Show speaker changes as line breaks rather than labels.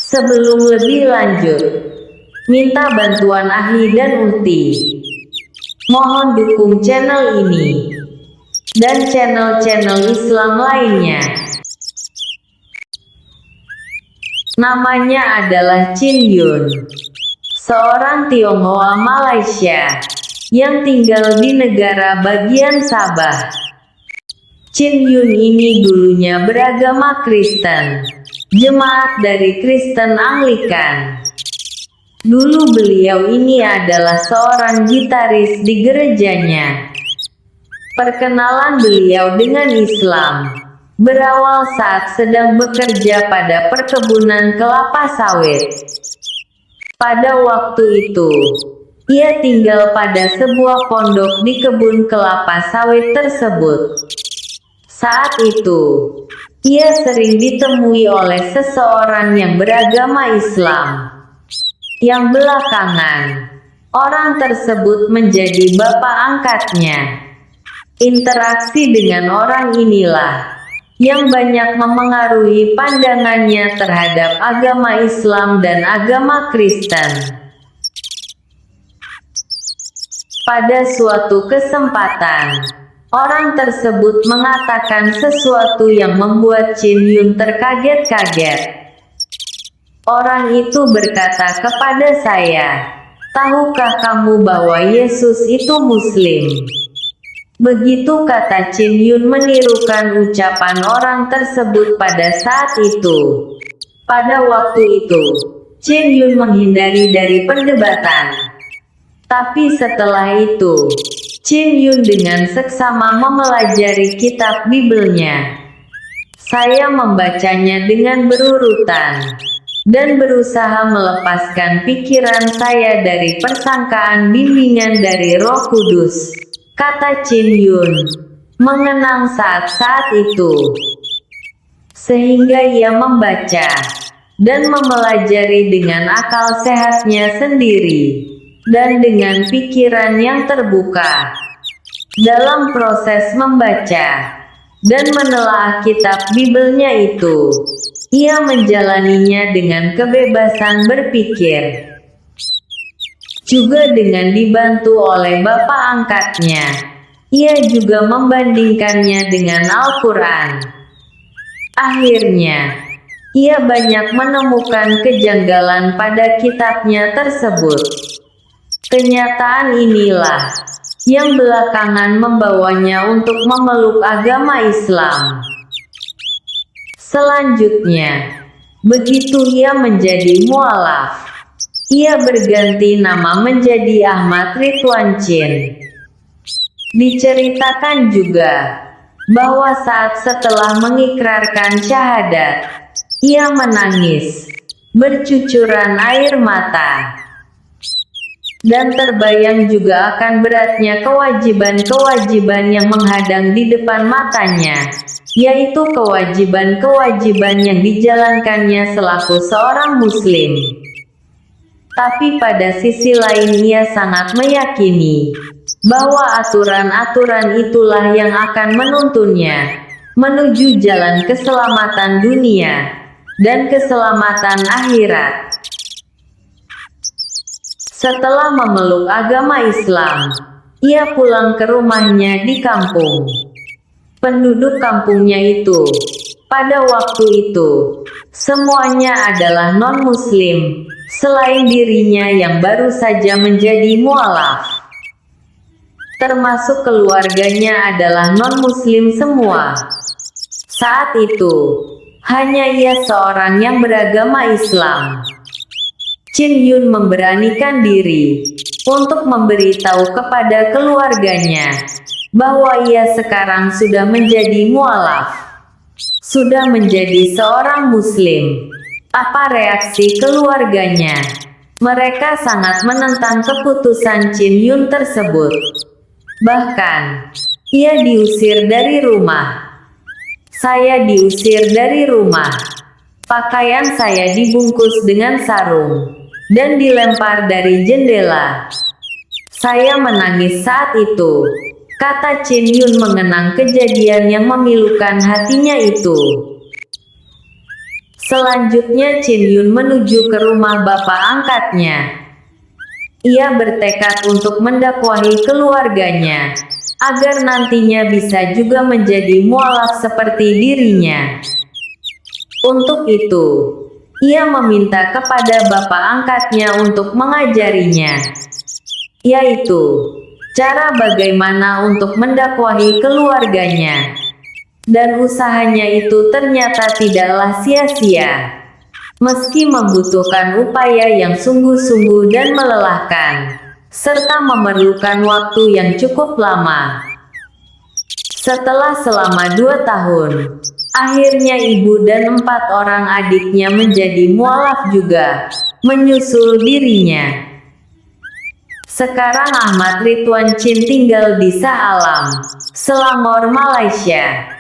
Sebelum lebih lanjut, minta bantuan ahli dan ukti. Mohon dukung channel ini dan channel-channel Islam lainnya. Namanya adalah Chin Yun, seorang Tionghoa Malaysia yang tinggal di negara bagian Sabah. Chin Yun ini dulunya beragama Kristen, jemaat dari Kristen Anglikan. Dulu beliau ini adalah seorang gitaris di gerejanya. Perkenalan beliau dengan Islam berawal saat sedang bekerja pada perkebunan kelapa sawit. Pada waktu itu, ia tinggal pada sebuah pondok di kebun kelapa sawit tersebut. Saat itu, ia sering ditemui oleh seseorang yang beragama Islam. Yang belakangan, orang tersebut menjadi bapak angkatnya. Interaksi dengan orang inilah yang banyak memengaruhi pandangannya terhadap agama Islam dan agama Kristen. Pada suatu kesempatan, orang tersebut mengatakan sesuatu yang membuat Chin Yun terkaget-kaget. Orang itu berkata kepada saya, "Tahukah kamu bahwa Yesus itu Muslim?" Begitu kata Chin Yun menirukan ucapan orang tersebut pada saat itu. Pada waktu itu, Chin Yun menghindari dari perdebatan. Tapi setelah itu, Chin Yun dengan seksama mempelajari kitab Bibelnya. Saya membacanya dengan berurutan dan berusaha melepaskan pikiran saya dari persangkaan bimbingan dari Roh Kudus, kata Chin Yun, mengenang saat-saat itu. Sehingga ia membaca dan mempelajari dengan akal sehatnya sendiri dan dengan pikiran yang terbuka. Dalam proses membaca dan menelaah kitab Bibelnya itu, ia menjalaninya dengan kebebasan berpikir. Juga dengan dibantu oleh bapak angkatnya, ia juga membandingkannya dengan Al-Quran. Akhirnya, ia banyak menemukan kejanggalan pada kitabnya tersebut. Kenyataan inilah yang belakangan membawanya untuk memeluk agama Islam. Selanjutnya, begitu ia menjadi mualaf, ia berganti nama menjadi Ahmad Ridwan Chin. Diceritakan juga bahwa saat setelah mengikrarkan syahadat, ia menangis, bercucuran air mata. Dan terbayang juga akan beratnya kewajiban-kewajiban yang menghadang di depan matanya, yaitu kewajiban-kewajiban yang dijalankannya selaku seorang Muslim. Tapi pada sisi lain ia sangat meyakini bahwa aturan-aturan itulah yang akan menuntunnya menuju jalan keselamatan dunia dan keselamatan akhirat. Setelah memeluk agama Islam, ia pulang ke rumahnya di kampung. Penduduk kampungnya itu, pada waktu itu, semuanya adalah non-Muslim, selain dirinya yang baru saja menjadi mualaf. Termasuk keluarganya adalah non-Muslim semua. Saat itu, hanya ia seorang yang beragama Islam. Chin Yun memberanikan diri untuk memberitahu kepada keluarganya bahwa ia sekarang sudah menjadi mualaf, sudah menjadi seorang Muslim. Apa reaksi keluarganya? Mereka sangat menentang keputusan Chin Yun tersebut. Bahkan, ia diusir dari rumah. Saya diusir dari rumah. Pakaian saya dibungkus dengan sarung dan dilempar dari jendela. Saya menangis saat itu, kata Chin Yun mengenang kejadian yang memilukan hatinya itu. Selanjutnya Chin Yun menuju ke rumah bapak angkatnya. Ia bertekad untuk mendakwahi keluarganya, agar nantinya bisa juga menjadi mualaf seperti dirinya. Untuk itu, ia meminta kepada bapak angkatnya untuk mengajarinya, yaitu cara bagaimana untuk mendakwahi keluarganya. Dan usahanya itu ternyata tidaklah sia-sia. Meski membutuhkan upaya yang sungguh-sungguh dan melelahkan, serta memerlukan waktu yang cukup lama. Setelah selama 2 tahun, akhirnya ibu dan 4 orang adiknya menjadi mualaf juga, menyusul dirinya. Sekarang Ahmad Ridwan Chin tinggal di Shah Alam, Selangor, Malaysia.